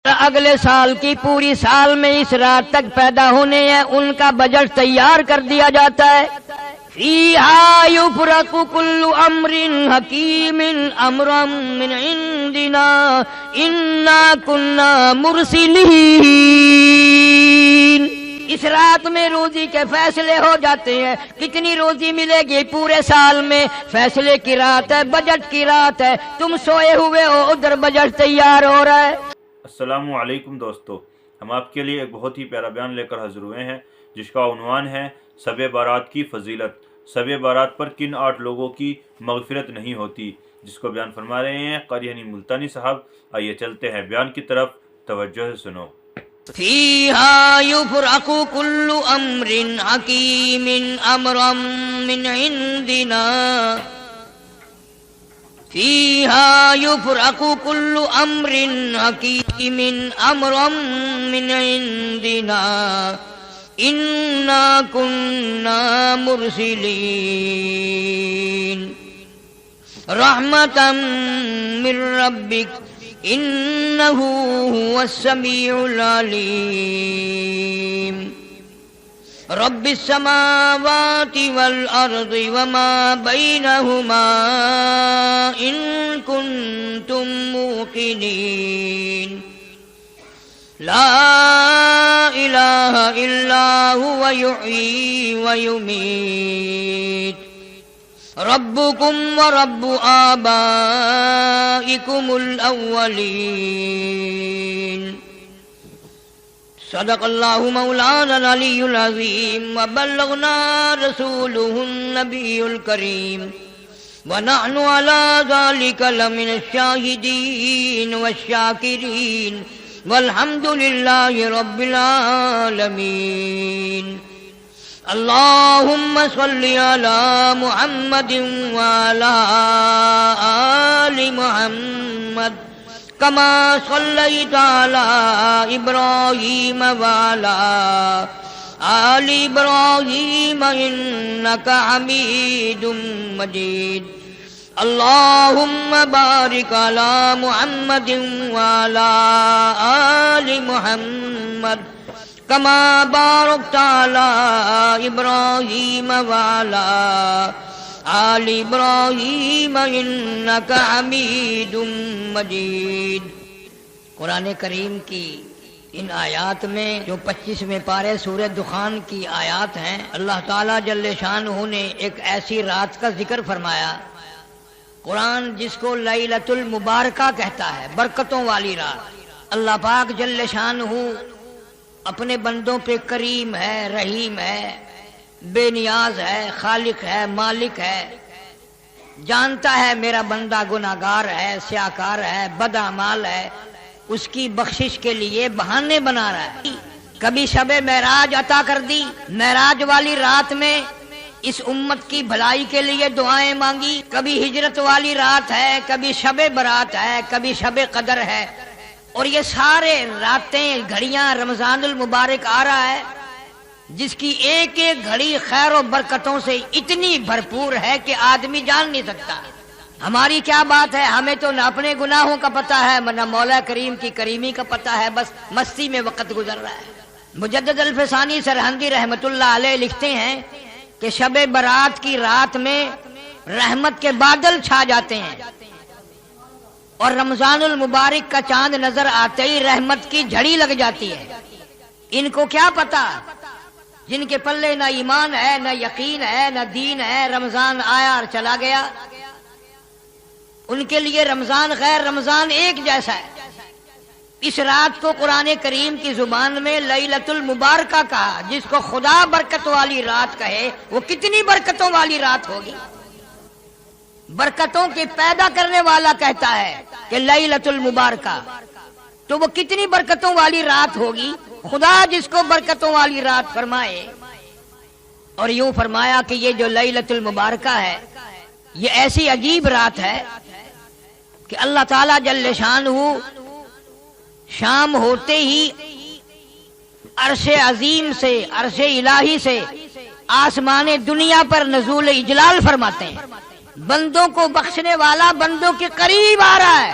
اگلے سال کی پوری سال میں اس رات تک پیدا ہونے ہیں، ان کا بجٹ تیار کر دیا جاتا ہے۔ فیہا یفرق کل امر حکیم امرا من عندنا انا کنا مرسلین۔ اس رات میں روزی کے فیصلے ہو جاتے ہیں، کتنی روزی ملے گی پورے سال میں، فیصلے کی رات ہے، بجٹ کی رات ہے، تم سوئے ہوئے ہو، ادھر بجٹ تیار ہو رہا ہے۔ السلام علیکم دوستو، ہم آپ کے لیے ایک بہت ہی پیارا بیان لے کر حاضر ہوئے ہیں جس کا عنوان ہے شب بارات کی فضیلت۔ شب بارات پر کن 8 لوگوں کی مغفرت نہیں ہوتی، جس کو بیان فرما رہے ہیں قاری حنین ملتانی صاحب۔ آئیے چلتے ہیں بیان کی طرف، توجہ سے سنو۔ فیہا یفرق کل امر حکیم امرا من عندنا فیہا یفرق کل امر حکیم امرا من عندنا انا کنا مرسلین رحمتا من ربک انہ هو السمیع العلیم رب السماوات والارض وما بینہما ان کنتم موقنین لا الہ الا هو یحیی ویمیت ربکم ورب آبائکم الاولین صدق اللہ مولانا العلی العظیم وبلغنا رسولہ النبی الکریم ونحن على ذلك لمن الشاہدین والشاکرین والحمد للہ رب العالمین۔ اللہم صل علی محمد وعلی آل محمد کما صلیت علی ابراہیم وعلی آل ابراہیم انک حمید مجید۔ اللہم بارک علی محمد وعلی آل محمد کما بارکت علی ابراہیم وعلی آل ابراہیم انک حمید مجید۔ قرآن کریم کی ان آیات میں جو 25ویں پارے سورہ دخان کی آیات ہیں، اللہ تعالیٰ جل شانہ نے ایک ایسی رات کا ذکر فرمایا۔ قرآن جس کو لیلۃ المبارکہ کہتا ہے، برکتوں والی رات۔ اللہ پاک جل شانہ اپنے بندوں پہ کریم ہے، رحیم ہے، بے نیاز ہے، خالق ہے، مالک ہے، جانتا ہے میرا بندہ گناہگار ہے، سیاکار ہے، بد اعمال ہے، اس کی بخشش کے لیے بہانے بنا رہا ہے۔ کبھی شب معراج عطا کر دی، معراج والی رات میں اس امت کی بھلائی کے لیے دعائیں مانگی۔ کبھی ہجرت والی رات ہے، کبھی شب برات ہے، کبھی شب قدر ہے، اور یہ سارے راتیں گھڑیاں رمضان المبارک آ رہا ہے جس کی ایک ایک گھڑی خیر و برکتوں سے اتنی بھرپور ہے کہ آدمی جان نہیں سکتا۔ ہماری کیا بات ہے، ہمیں تو نہ اپنے گناہوں کا پتہ ہے نہ مولا کریم کی کریمی کا پتہ ہے، بس مستی میں وقت گزر رہا ہے۔ مجدد الفسانی سرہندی رحمت اللہ علیہ لکھتے ہیں کہ شب برات کی رات میں رحمت کے بادل چھا جاتے ہیں اور رمضان المبارک کا چاند نظر آتے ہی رحمت کی جھڑی لگ جاتی ہے۔ ان کو کیا پتا، جن کے پلے نہ ایمان ہے، نہ یقین ہے، نہ دین ہے، رمضان آیا اور چلا گیا، ان کے لیے رمضان غیر رمضان ایک جیسا ہے۔ اس رات کو قرآن کریم کی زبان میں لیلۃ المبارکہ کہا، جس کو خدا برکت والی رات کہے وہ کتنی برکتوں والی رات ہوگی۔ برکتوں کے پیدا کرنے والا کہتا ہے کہ لیلۃ المبارکہ، تو وہ کتنی برکتوں والی رات ہوگی۔ خدا جس کو برکتوں والی رات فرمائے، اور یوں فرمایا کہ یہ جو لیلۃ المبارکہ ہے یہ ایسی عجیب رات ہے کہ اللہ تعالیٰ جل شانہ شام ہوتے ہی عرش عظیم سے، عرش الہی سے آسمان دنیا پر نزول اجلال فرماتے ہیں۔ بندوں کو بخشنے والا بندوں کے قریب آ رہا ہے۔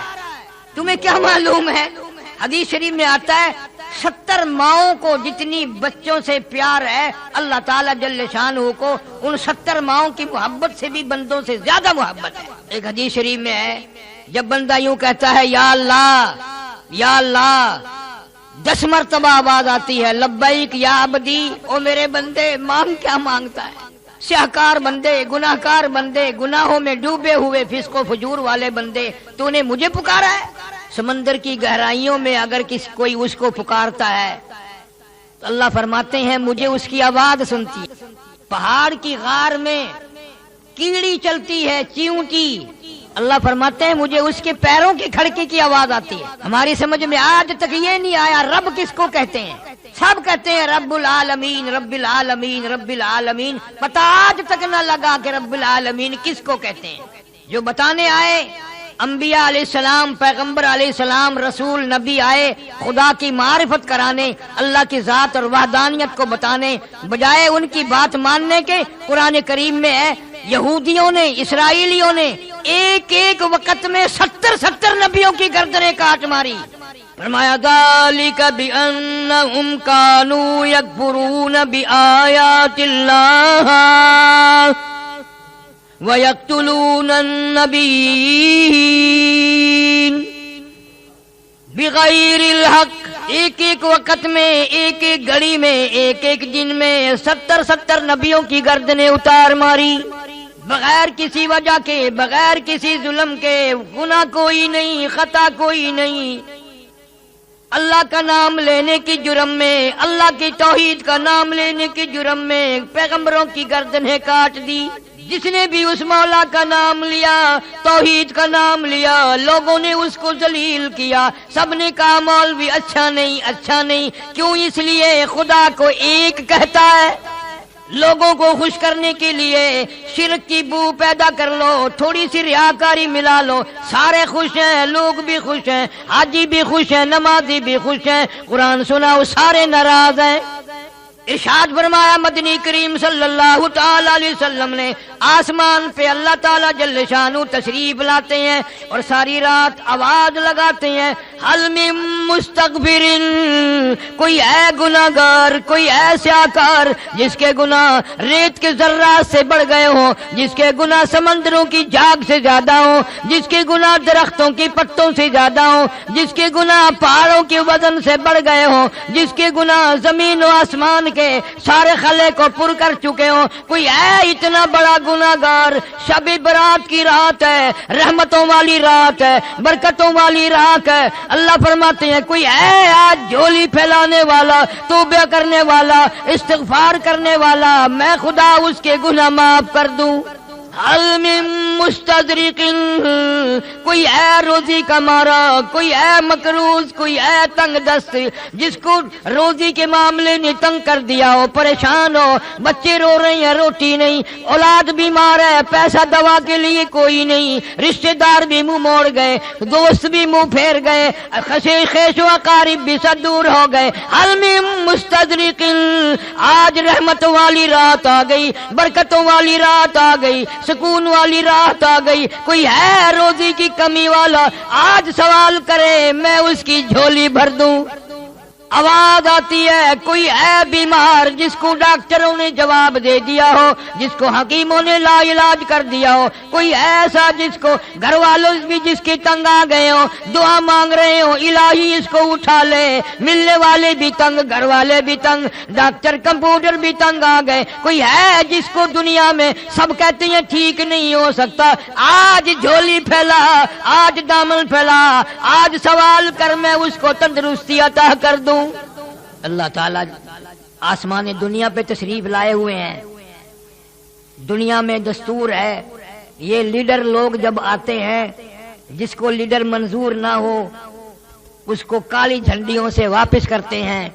تمہیں کیا معلوم ہے حدیث شریف میں آتا ہے 70 ماؤں کو جتنی بچوں سے پیار ہے اللہ تعالیٰ جل شانہ کو ان 70 ماؤں کی محبت سے بھی بندوں سے زیادہ محبت ہے۔ ایک حدیث شریف میں ہے جب بندہ یوں کہتا ہے یا اللہ 10 مرتبہ آواز آتی ہے لبیک یا عبدی، او میرے بندے مانگ کیا مانگتا ہے؟ سیاہکار بندے، گناہ کار بندے، گناہوں میں ڈوبے ہوئے فسق و فجور والے بندے، تو نے مجھے پکارا ہے؟ سمندر کی گہرائیوں میں اگر کوئی اس کو پکارتا ہے تو اللہ فرماتے ہیں مجھے اس کی آواز سنتی ہے۔ پہاڑ کی غار میں کیڑی چلتی ہے چیونٹی، اللہ فرماتے ہیں مجھے اس کے پیروں کی کھڑکی کی آواز آتی ہے۔ ہماری سمجھ میں آج تک یہ نہیں آیا رب کس کو کہتے ہیں؟ سب کہتے ہیں رب العالمین رب العالمین رب العالمین، پتہ آج تک نہ لگا کہ رب العالمین کس کو کہتے ہیں۔ جو بتانے آئے انبیاء علیہ السلام، پیغمبر علیہ السلام، رسول نبی آئے خدا کی معرفت کرانے، اللہ کی ذات اور وحدانیت کو بتانے، بجائے ان کی بات ماننے کے قرآن کریم میں ہے یہودیوں نے، اسرائیلیوں نے ایک ایک وقت میں 70 نبیوں کی گردنیں کاٹ ماری۔ فرمایا ذالک بأنہم کانوا یکفرون بآیات اللہ وَيَقْتُلُونَ النَّبِيِّينَ بِغَيْرِ الْحَقِّ، ایک ایک وقت میں، ایک ایک گھڑی میں، ایک ایک دن میں 70 نبیوں کی گردنیں اتار ماری، بغیر کسی وجہ کے، بغیر کسی ظلم کے، گناہ کوئی نہیں، خطا کوئی نہیں، اللہ کا نام لینے کی جرم میں، اللہ کی توحید کا نام لینے کی جرم میں پیغمبروں کی گردنیں کاٹ دی۔ جس نے بھی اس مولا کا نام لیا، توحید کا نام لیا، لوگوں نے اس کو ذلیل کیا، سب نے کہا مولوی اچھا نہیں، اچھا نہیں۔ کیوں؟ اس لیے خدا کو ایک کہتا ہے، لوگوں کو خوش کرنے کے لیے شرک کی بو پیدا کر لو، تھوڑی سی ریاکاری ملا لو، سارے خوش ہیں، لوگ بھی خوش ہیں، حاجی بھی خوش ہیں، نمازی بھی خوش ہیں، قرآن سناؤ سارے ناراض ہیں۔ ارشاد فرمایا مدنی کریم صلی اللہ تعالی علیہ وسلم نے آسمان پہ اللہ تعالی جل شانہ تشریف لاتے ہیں اور ساری رات آواز لگاتے ہیں حل من مستغفر، کوئی ہے گناہگار، کوئی ہے سیاہکار جس کے گناہ ریت کے ذرات سے بڑھ گئے ہوں، جس کے گناہ سمندروں کی جھاگ سے زیادہ ہوں، جس کے گناہ درختوں کی پتوں سے زیادہ ہوں، جس کے گناہ پہاڑوں کے وزن سے بڑھ گئے ہوں، جس کے گناہ زمین و آسمان کے سارے خلے کو پر کر چکے ہوں، کوئی ہے اتنا بڑا گناہگار؟ شب برات کی رات ہے، رحمتوں والی رات ہے، برکتوں والی رات ہے، اللہ فرماتے ہیں کوئی ہے آج جھولی پھیلانے والا، توبہ کرنے والا، استغفار کرنے والا، میں خدا اس کے گناہ معاف کر دوں۔ حل من مستدرک، کوئی ہے روزی کا مارا، کوئی ہے مقروض، کوئی ہے تنگ دست، جس کو روزی کے معاملے نے تنگ کر دیا ہو، پریشان ہو، بچے رو رہے ہیں روٹی نہیں، اولاد بیمار ہے، پیسہ دوا کے لیے کوئی نہیں، رشتہ دار بھی منہ موڑ گئے، دوست بھی منہ پھیر گئے، خیش و اقارب بھی سب دور ہو گئے۔ حل من مستدرک، آج رحمتوں والی رات آ گئی، برکتوں والی رات آ گئی، سکون والی رات آ گئی، کوئی ہے روزی کی کمی والا، آج سوال کرے میں اس کی جھولی بھر دوں۔ آواز آتی ہے کوئی ہے بیمار جس کو ڈاکٹروں نے جواب دے دیا ہو، جس کو حکیموں نے لا علاج کر دیا ہو، کوئی ایسا جس کو گھر والوں بھی جس کے تنگ آ گئے ہوں، دعا مانگ رہے ہوں الہی اس کو اٹھا لے، ملنے والے بھی تنگ، گھر والے بھی تنگ، ڈاکٹر کمپیوٹر بھی تنگ آ گئے، کوئی ہے جس کو دنیا میں سب کہتے ہیں ٹھیک نہیں ہو سکتا، آج جھولی پھیلا، آج دامن پھیلا، آج سوال کر میں اس کو تندرستی عطا کر دوں۔ اللہ تعالیٰ آسمان دنیا پہ تشریف لائے ہوئے ہیں۔ دنیا میں دستور ہے یہ لیڈر لوگ جب آتے ہیں جس کو لیڈر منظور نہ ہو اس کو کالی جھنڈیوں سے واپس کرتے ہیں،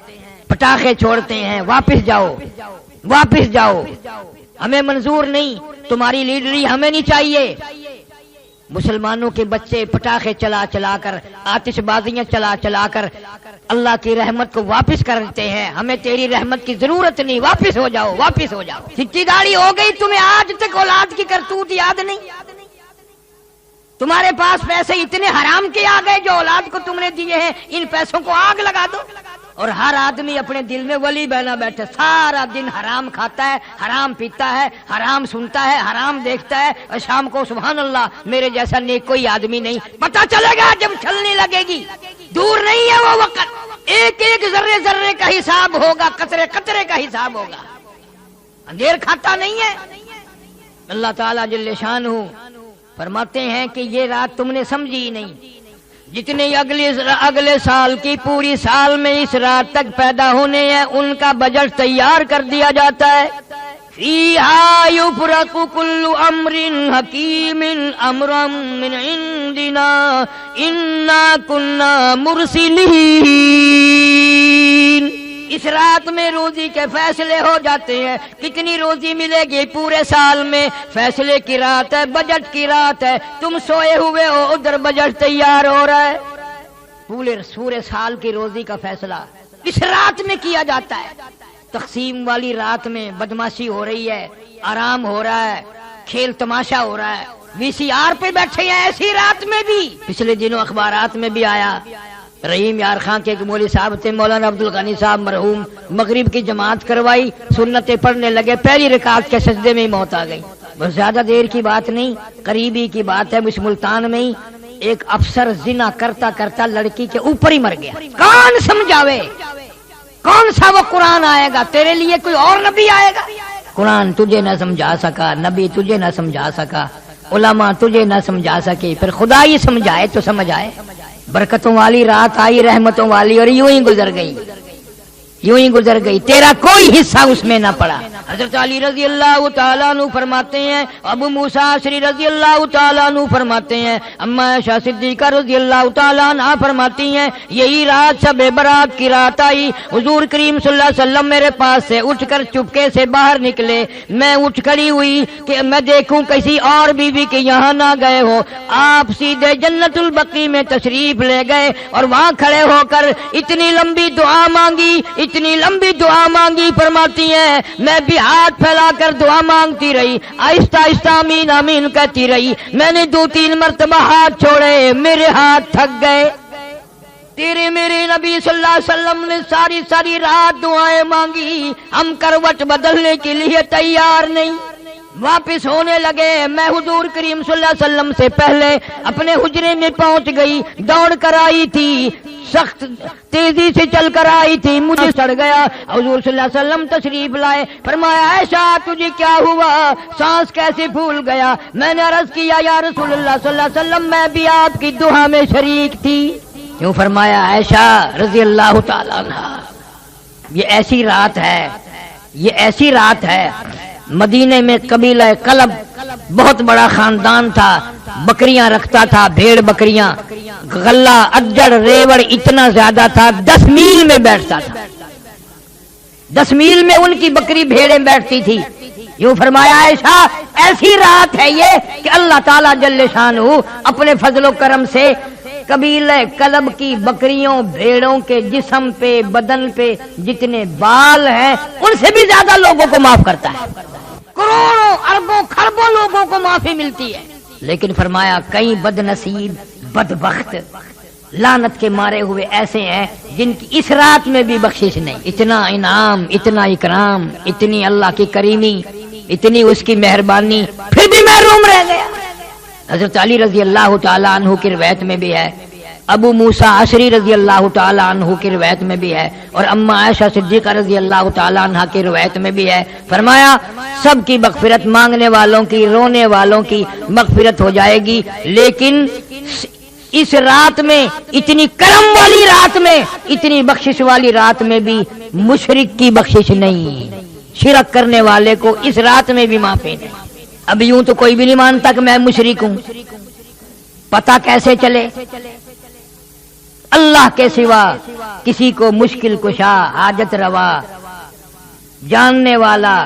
پٹاخے چھوڑتے ہیں، واپس جاؤ، واپس جاؤ، ہمیں منظور نہیں، تمہاری لیڈری ہمیں نہیں چاہیے۔ مسلمانوں کے بچے پٹاخے چلا چلا کر، آتش بازیاں چلا چلا کر اللہ کی رحمت کو واپس کرتے ہیں، ہمیں تیری رحمت کی ضرورت نہیں، واپس ہو جاؤ، واپس ہو جاؤ۔ سچی داڑھی ہو گئی تمہیں آج تک اولاد کی کرتوت یاد نہیں، تمہارے پاس پیسے اتنے حرام کے آ گئے جو اولاد کو تم نے دیے ہیں، ان پیسوں کو آگ لگا دو۔ اور ہر آدمی اپنے دل میں ولی بنا بیٹھے، سارا دن حرام کھاتا ہے، حرام پیتا ہے، حرام سنتا ہے، حرام دیکھتا ہے، اور شام کو سبحان اللہ میرے جیسا نیک کوئی آدمی نہیں۔ پتہ چلے گا جب چلنے لگے گی، دور نہیں ہے وہ وقت، ایک ایک ذرے ذرے کا حساب ہوگا، قطرے قطرے کا حساب ہوگا، اندھیر کھاتا نہیں ہے۔ اللہ تعالیٰ جل شانہ فرماتے ہیں کہ یہ رات تم نے سمجھی نہیں، جتنے اگلے سال کی پوری سال میں اس رات تک پیدا ہونے ہیں ان کا بجٹ تیار کر دیا جاتا ہے۔ فیہا یفرق کل امر حکیم امرا من عندنا انا کنا مرسلین۔ اس رات میں روزی کے فیصلے ہو جاتے ہیں، کتنی روزی ملے گی پورے سال میں، فیصلے کی رات ہے، بجٹ کی رات ہے، تم سوئے ہوئے ہو ادھر بجٹ تیار ہو رہا ہے، پورے سال کی روزی کا فیصلہ اس رات میں کیا جاتا ہے۔ تقسیم والی رات میں بدماشی ہو رہی ہے، آرام ہو رہا ہے، کھیل تماشا ہو رہا ہے، وی سی آر پہ بیٹھے ہیں ایسی رات میں بھی۔ پچھلے دنوں اخبارات میں بھی آیا، رحیم یار خان کے ایک مولوی صاحب تھے، مولانا عبد الغنی صاحب مرحوم، مغرب کی جماعت کروائی، سنتیں پڑھنے لگے، پہلی رکعت کے سجدے میں ہی موت آ گئی۔ بس زیادہ دیر کی بات نہیں، قریبی کی بات ہے، اس ملتان میں ہی ایک افسر زنا کرتا کرتا لڑکی کے اوپر ہی مر گیا۔ کون سمجھاوے؟ کون سا وہ قرآن آئے گا؟ تیرے لیے کوئی اور نبی آئے گا؟ قرآن تجھے نہ سمجھا سکا، نبی تجھے نہ سمجھا سکا، علماء تجھے نہ سمجھا سکے، پھر خدا ہی سمجھائے تو سمجھ آئے۔ برکتوں والی رات آئی، رحمتوں والی، اور یوں ہی گزر گئی، تیرا کوئی حصہ اس میں نہ پڑا۔ حضرت علی رضی اللہ تعالیٰ عنہ فرماتے ہیں، ابو موسیٰ اشعری رضی اللہ تعالیٰ عنہ فرماتے ہیں، اما عائشہ صدیقہ رضی اللہ تعالیٰ عنہ فرماتی ہیں، یہی رات شب برات کی رات آئی، حضور کریم صلی اللہ علیہ وسلم میرے پاس سے اٹھ کر چپکے سے باہر نکلے، میں اٹھ کھڑی ہوئی کہ میں دیکھوں کسی اور بیوی کے یہاں نہ گئے ہو، آپ سیدھے جنت البقیع میں تشریف لے گئے اور وہاں کھڑے ہو کر اتنی لمبی دعا مانگی، فرماتی ہیں میں بھی ہاتھ پھیلا کر دعا مانگتی رہی، آہستہ آہستہ آمین آمین کہتی رہی، میں نے 2-3 مرتبہ ہاتھ چھوڑے، میرے ہاتھ تھک گئے۔ تیرے میرے نبی صلی اللہ علیہ وسلم نے ساری رات دعائیں مانگی، ہم کروٹ بدلنے کے لیے تیار نہیں۔ واپس ہونے لگے، میں حضور کریم صلی اللہ علیہ وسلم سے پہلے اپنے حجرے میں پہنچ گئی، دوڑ کر آئی تھی، سخت تیزی سے چل کر آئی تھی، مجھے چڑھ گیا۔ حضور صلی اللہ علیہ وسلم تشریف لائے، فرمایا عائشہ تجھے کیا ہوا، سانس کیسے پھول گیا؟ میں نے عرض کیا یا رسول اللہ صلی اللہ علیہ وسلم میں بھی آپ کی دعا میں شریک تھی۔ کیوں؟ فرمایا عائشہ رضی اللہ تعالیٰ عنہ، یہ ایسی رات ہے، مدینے میں قبیلہ کلب بہت بڑا خاندان تھا، بکریاں رکھتا تھا، بھیڑ بکریاں، غلہ اجڑ ریوڑ اتنا زیادہ تھا، 10 میل میں بیٹھتا تھا، 10 میل میں ان کی بکری بھیڑیں بیٹھتی تھی۔ یوں فرمایا عائشہ ایسی رات ہے یہ کہ اللہ تعالیٰ جل شانہ اپنے فضل و کرم سے قبیلہ کلب کی بکریوں بھیڑوں کے جسم پہ بدن پہ جتنے بال ہیں ان سے بھی زیادہ لوگوں کو معاف کرتا ہے، کروڑوں اربوں خربوں لوگوں کو معافی ملتی ہے۔ لیکن فرمایا کئی بد نصیب بدبخت لعنت کے مارے ہوئے ایسے ہیں جن کی اس رات میں بھی بخشش نہیں، اتنا انعام، اتنا اکرام، اتنی اللہ کی کریمی، اتنی اس کی مہربانی، پھر بھی محروم رہ گیا۔ حضرت علی رضی اللہ تعالیٰ عنہ کی روایت میں بھی ہے، ابو موسیٰ اشعری رضی اللہ تعالیٰ عنہ کی روایت میں بھی ہے، اور اما عائشہ صدیقہ رضی اللہ تعالیٰ عنہ کی روایت میں بھی ہے، فرمایا سب کی مغفرت، مانگنے والوں کی، رونے والوں کی مغفرت ہو جائے گی، لیکن اس رات میں، اتنی کرم والی رات میں، اتنی بخشش والی رات میں بھی مشرک کی بخشش نہیں، شرک کرنے والے کو اس رات میں بھی معافی نہیں۔ اب یوں تو کوئی بھی نہیں مانتا کہ میں مشرک ہوں، پتہ کیسے چلے؟ اللہ کے سوا کسی کو مشکل کشا، حاجت روا، جاننے والا،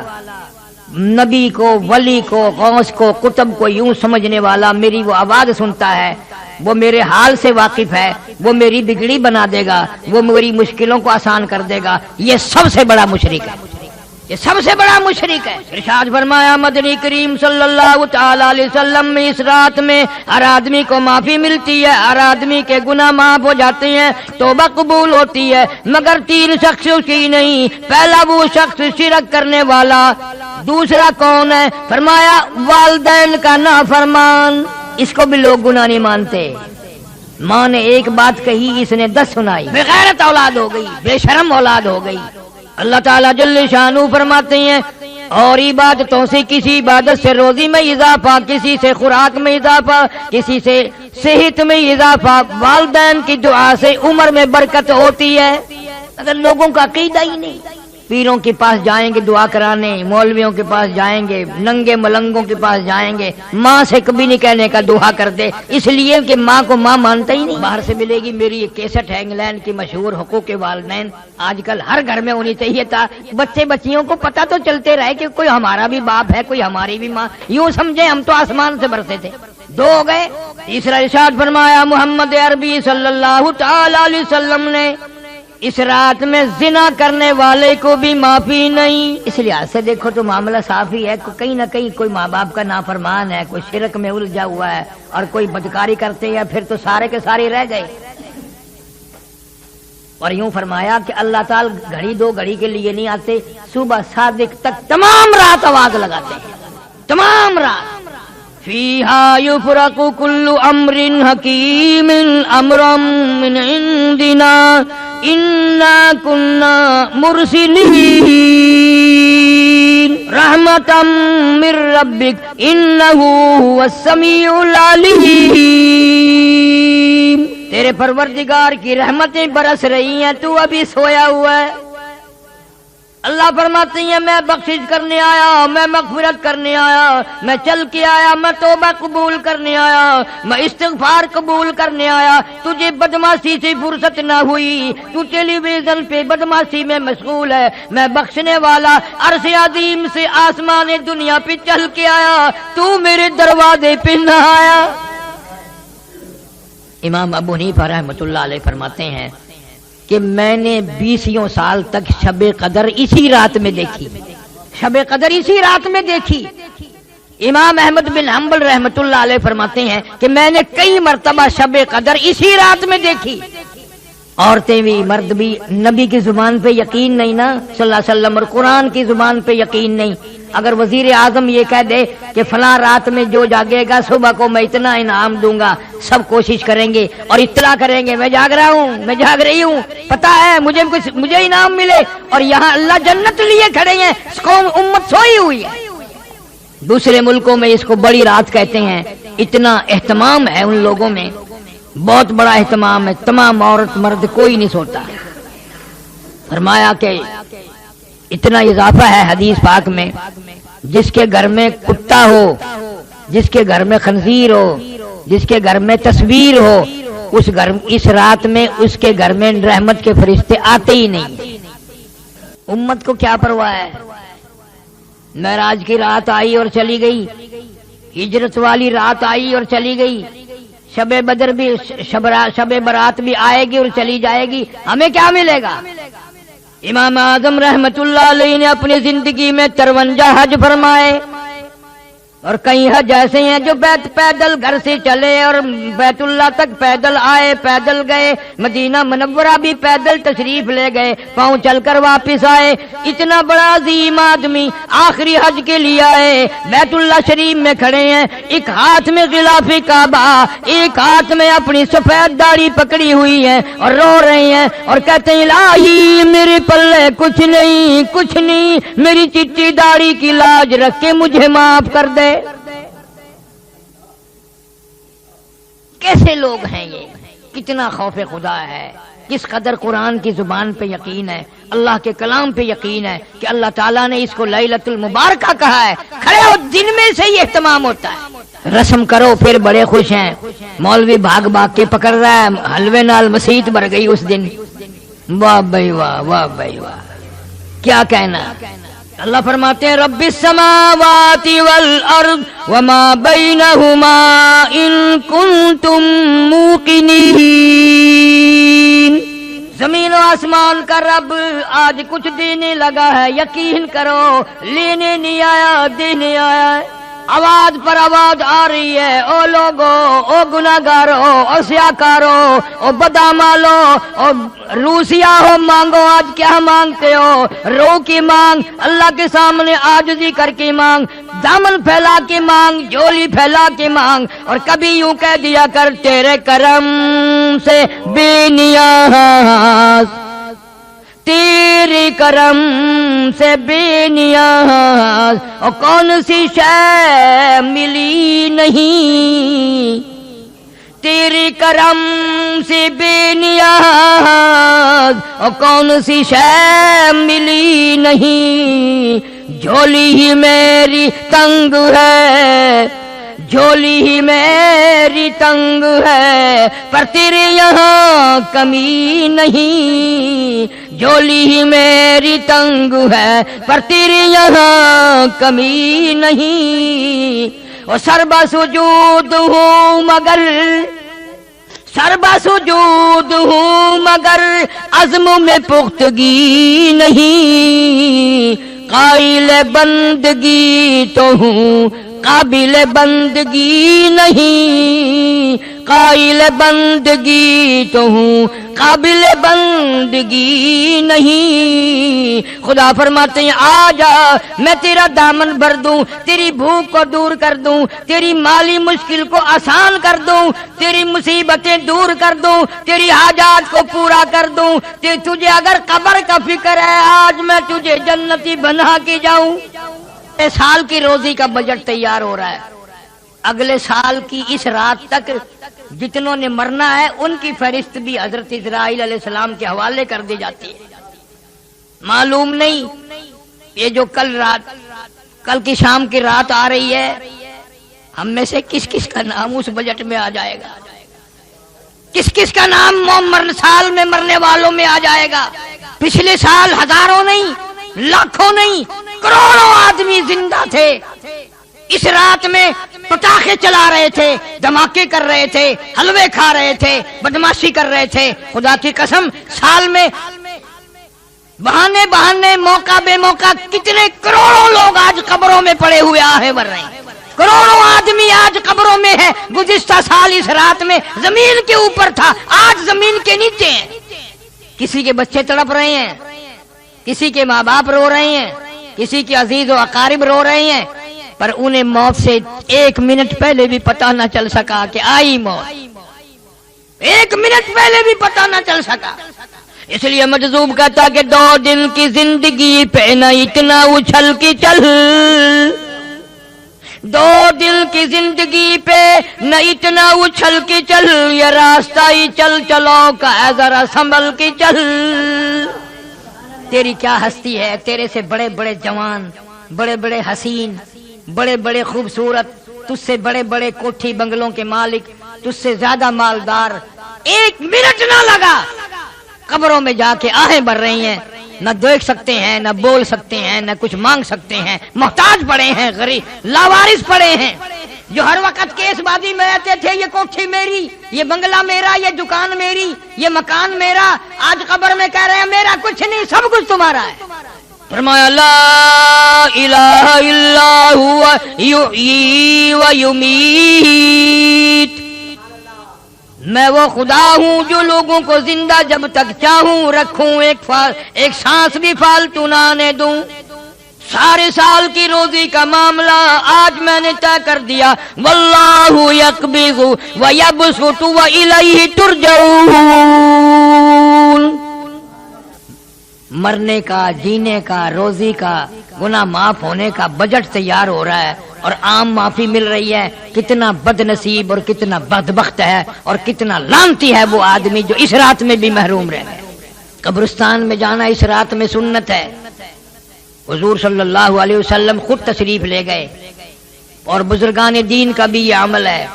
نبی کو، ولی کو، غوث کو، قطب کو یوں سمجھنے والا، میری وہ آواز سنتا ہے، وہ میرے حال سے واقف ہے، وہ میری بگڑی بنا دے گا، وہ میری مشکلوں کو آسان کر دے گا، یہ سب سے بڑا مشرک ہے۔ یہ سب سے بڑا مشرک ہے۔ ارشاد فرمایا مدنی کریم صلی اللہ تعالی علیہ وسلم میں اس رات میں ہر آدمی کو معافی ملتی ہے، ہر آدمی کے گناہ معاف ہو جاتے ہیں، توبہ قبول ہوتی ہے، مگر 3 شخص کی نہیں۔ پہلا وہ شخص شرک کرنے والا، دوسرا کون ہے؟ فرمایا والدین کا نافرمان۔ اس کو بھی لوگ گناہ نہیں مانتے، ماں نے ایک بات کہی اس نے 10 سنائی، بے غیرت اولاد ہو گئی، بے شرم اولاد ہو گئی۔ اللہ تعالیٰ جل شانہ فرماتے ہیں اور عبادتوں سے کسی عبادت سے روزی میں اضافہ، کسی سے خوراک میں اضافہ، کسی سے صحت میں اضافہ، والدین کی دعا سے عمر میں برکت ہوتی ہے۔ اگر لوگوں کا عقیدہ ہی نہیں، پیروں کے پاس جائیں گے دعا کرانے، مولویوں کے پاس جائیں گے، ننگے ملنگوں کے پاس جائیں گے، ماں سے کبھی نہیں کہنے کا دعا کر دے، اس لیے کہ ماں کو ماں مانتا ہی نہیں۔ باہر سے ملے گی میری یہ کیسٹ ہے انگلینڈ کی مشہور حقوق والدین، آج کل ہر گھر میں ہونی چاہیے تھا، بچے بچیوں کو پتہ تو چلتے رہے کہ کوئی ہمارا بھی باپ ہے، کوئی ہماری بھی ماں، یوں سمجھے ہم تو آسمان سے برسے تھے۔ 2 ہو گئے۔ تیسرا ارشاد فرمایا محمد عربی صلی اللہ تعالی علیہ وسلم نے اس رات میں زنا کرنے والے کو بھی معافی نہیں۔ اس لحاظ سے دیکھو تو معاملہ صاف ہی ہے، کہیں نہ کہیں کوئی ماں باپ کا نافرمان ہے، کوئی شرک میں الجھا ہوا ہے اور کوئی بدکاری کرتے ہیں، پھر تو سارے کے سارے رہ گئے۔ اور یوں فرمایا کہ اللہ تعالی گھڑی 2 گھڑی کے لیے نہیں آتے، صبح صادق تک تمام رات آواز لگاتے ہیں، تمام رات۔ فیہا یفرق کل امر حکیم امرا من عندنا انا کنا مرسلین رحمتا من ربک انہ هو السمیع العلیم۔ تیرے پروردگار کی رحمتیں برس رہی ہیں، تو ابھی سویا ہوا ہے۔ اللہ فرماتے ہیں میں بخشش کرنے آیا، میں مغفرت کرنے آیا، میں چل کے آیا، میں توبہ قبول کرنے آیا، میں استغفار قبول کرنے آیا۔ تجھے بدمعاشی سے فرصت نہ ہوئی، تو ٹیلی ویژن پہ بدمعاشی میں مشغول ہے، میں بخشنے والا عرش عظیم سے آسمان دنیا پہ چل کے آیا، تو میرے دروازے پہ نہ آیا۔ امام ابو حنیفہ رحمۃ اللہ علیہ فرماتے ہیں کہ میں نے 20 سال تک شب قدر اسی رات میں دیکھی، شب قدر اسی رات میں دیکھی۔ امام احمد بن حنبل رحمۃ اللہ علیہ فرماتے ہیں کہ میں نے کئی مرتبہ شب قدر اسی رات میں دیکھی۔ عورتیں بھی مرد بھی، نبی کی زبان پہ یقین نہیں نا صلی اللہ علیہ وسلم، اور قرآن کی زبان پہ یقین نہیں۔ اگر وزیر اعظم یہ کہہ دے کہ فلاں رات میں جو جاگے گا صبح کو میں اتنا انعام دوں گا، سب کوشش کریں گے اور اطلاع کریں گے میں جاگ رہا ہوں، میں جاگ رہی ہوں، پتہ ہے مجھے انعام ملے، اور یہاں اللہ جنت لیے کھڑے ہیں، اس قوم امت سوئی ہوئی ہے۔ دوسرے ملکوں میں اس کو بڑی رات کہتے ہیں، اتنا اہتمام ہے ان لوگوں میں، بہت بڑا اہتمام ہے، تمام عورت مرد کوئی نہیں سوتا۔ فرمایا کہ اتنا اضافہ ہے حدیث پاک میں، جس کے گھر میں کتا ہو، جس کے گھر میں خنزیر ہو، جس کے گھر میں تصویر ہو، اس رات میں اس کے گھر میں رحمت کے فرشتے آتے ہی نہیں۔ امت کو کیا پرواہ ہے؟ معراج کی رات آئی اور چلی گئی، ہجرت والی رات آئی اور چلی گئی، شب بدر بھی، شب برات بھی آئے گی اور چلی جائے گی، ہمیں کیا ملے گا؟ امام اعظم رحمت اللہ علیہ نے اپنی زندگی میں 53 حج فرمائے، اور کئی حج ایسے ہیں جو پیدل گھر سے چلے اور بیت اللہ تک پیدل آئے، پیدل گئے، مدینہ منورہ بھی پیدل تشریف لے گئے، پاؤں چل کر واپس آئے۔ اتنا بڑا عظیم آدمی آخری حج کے لیے آئے، بیت اللہ شریف میں کھڑے ہیں، ایک ہاتھ میں غلاف کعبہ، ایک ہاتھ میں اپنی سفید داڑھی پکڑی ہوئی ہے اور رو رہے ہیں اور کہتے ہیں الہی میرے پلے کچھ نہیں، کچھ نہیں، میری چٹی داڑھی کی لاج رکھ کے مجھے معاف کر دے۔ کیسے لوگ ہیں یہ؟ کتنا خوف خدا ہے، کس قدر قرآن کی زبان پہ یقین ہے، اللہ کے کلام پہ یقین ہے کہ اللہ تعالیٰ نے اس کو لیلۃ المبارکہ کہا ہے۔ کھڑے ہو، دن میں سے ہی اہتمام ہوتا ہے، رسم کرو پھر بڑے خوش ہیں۔ مولوی بھاگ بھاگ کے پکڑ رہا ہے، حلوے نال مسیت بھر گئی اس دن، واہ بھائی واہ، واہ بھائی واہ، کیا کہنا۔ اللہ فرماتے ہیں رب السماوات والارض وما بینہما ان کنتم موقنین۔ زمین و آسمان کا رب آج کچھ دینے لگا ہے، یقین کرو لینے نہیں آیا، دینے آیا ہے۔ آواز پر آواز آ رہی ہے، او لوگو، او گناہگارو، او سیاکارو، او بدامالو، او روسیا ہو، مانگو آج کیا مانگتے ہو؟ رو کی مانگ، اللہ کے سامنے عاجزی کر کے مانگ، دامن پھیلا کے مانگ، جھولی پھیلا کے مانگ، اور کبھی یوں کہہ دیا کر تیرے کرم سے بے نیاز، تیرے کرم سے بے نیاز، اور کون سی شے ملی نہیں، تیرے کرم سے بے نیاز، اور کون سی شے ملی نہیں، جھولی ہی میری تنگ ہے، جھولی ہی میری تنگ ہے، پر تیرے یہاں کمی نہیں، جھولی ہی میری تنگ ہے، پر تیرے یہاں کمی نہیں، اور سربا سجود ہوں مگر، سربا سجود ہوں مگر عزم میں پختگی نہیں، قائل بندگی تو ہوں قابل بندگی نہیں، قائل بندگی تو ہوں قابل بندگی نہیں۔ خدا فرماتے ہیں آ جا میں تیرا دامن بھر دوں، تیری بھوک کو دور کر دوں، تیری مالی مشکل کو آسان کر دوں، تیری مصیبتیں دور کر دوں، تیری حاجات کو پورا کر دوں، تجھے اگر قبر کا فکر ہے آج میں تجھے جنتی بنا کے جاؤں۔ سال کی روزی کا بجٹ تیار ہو رہا ہے، اگلے سال کی اس رات تک جتنوں نے مرنا ہے ان کی فہرست بھی حضرت اسرائیل علیہ السلام کے حوالے کر دی جاتی ہے۔ معلوم نہیں یہ جو کل کی شام کی رات آ رہی ہے، ہم میں سے کس کس کا نام اس بجٹ میں آ جائے گا، کس کس کا نام سال میں مرنے والوں میں آ جائے گا۔ پچھلے سال ہزاروں نہیں، لاکھوں نہیں، کروڑوں آدمی زندہ تھے، اس رات میں پٹاخے چلا رہے تھے، دھماکے کر رہے تھے، حلوے کھا رہے تھے، بدماشی کر رہے تھے۔ خدا کی قسم سال میں بہانے موقع بے موقع کتنے کروڑوں لوگ آج قبروں میں پڑے ہوئے آہے بھر رہے ہیں، کروڑوں آدمی آج قبروں میں ہے۔ گزشتہ سال اس رات میں زمین کے اوپر تھا، آج زمین کے نیچے ہیں۔ کسی کے بچے تڑپ رہے ہیں، کسی کے ماں باپ رو رہے ہیں، کسی کے عزیز و اقارب رو رہے ہیں، پر انہیں موت سے ایک منٹ پہلے بھی پتہ نہ چل سکا کہ آئی موت، ایک منٹ پہلے بھی پتہ نہ چل سکا۔ اس لیے مجذوب کہتا کہ 2 دن کی زندگی پہ نہ اتنا اچھل کی چل، 2 دن کی زندگی پہ نہ اتنا اچھل کی چل، یہ راستہ ہی چل چلو کا ہے ذرا سنبھل کی چل۔ تیری کیا ہستی ہے، تیرے سے بڑے بڑے جوان، بڑے بڑے حسین، بڑے بڑے خوبصورت، تجھ سے بڑے بڑے کوٹھی بنگلوں کے مالک، تجھ سے زیادہ مالدار، ایک منٹ نہ لگا قبروں میں جا کے آہیں بھر رہی ہیں، نہ دیکھ سکتے ہیں، نہ بول سکتے ہیں، نہ کچھ مانگ سکتے ہیں، محتاج پڑے ہیں، غریب لاوارث پڑے ہیں۔ جو ہر وقت کیس بازی میں رہتے تھے، یہ کوٹھی میری، یہ بنگلہ میرا، یہ دکان میری، یہ مکان میرا، آج قبر میں کہہ رہے ہیں میرا کچھ نہیں، سب کچھ تمہارا ہے۔ فرمایا لا الہ الا ہوا یحیی و یمیت، میں وہ خدا ہوں جو لوگوں کو زندہ جب تک چاہوں رکھوں، ایک سانس بھی فالتو نہ آنے دوں۔ سارے سال کی روزی کا معاملہ آج میں نے طے کر دیا، واللہ یقبض ویبسط والیہ ترجعون۔ مرنے کا، جینے کا، روزی کا، گناہ معاف ہونے کا بجٹ تیار ہو رہا ہے اور عام معافی مل رہی ہے۔ کتنا بد نصیب اور کتنا بدبخت ہے اور کتنا لعنتی ہے وہ آدمی جو اس رات میں بھی محروم رہ گئے۔ قبرستان میں جانا اس رات میں سنت ہے، حضور صلی اللہ علیہ وسلم خود تشریف لے گئے، اور بزرگان دین کا بھی یہ عمل ہے۔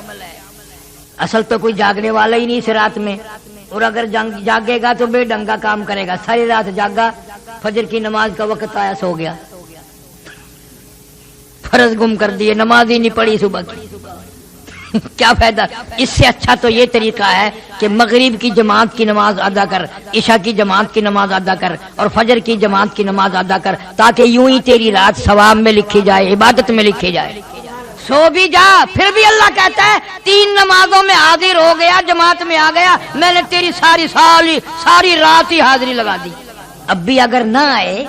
اصل تو کوئی جاگنے والا ہی نہیں اس رات میں، اور اگر جاگے گا تو بے ڈنگا کام کرے گا۔ ساری رات جاگا، فجر کی نماز کا وقت آیا سو گیا، فرض گم کر دیے، نماز ہی نہیں پڑھی صبح کی۔ کیا فائدہ؟ اس سے اچھا تو یہ طریقہ ہے کہ مغرب کی جماعت کی نماز ادا کر، عشاء کی جماعت کی نماز ادا کر اور فجر کی جماعت کی نماز ادا کر، تاکہ یوں ہی تیری رات ثواب میں لکھی جائے، عبادت میں لکھی جائے۔ سو بھی جا، پھر بھی اللہ کہتا ہے 3 نمازوں میں حاضر ہو گیا، جماعت میں آ گیا، میں نے تیری ساری رات ہی حاضری لگا دی۔ اب بھی اگر نہ آئے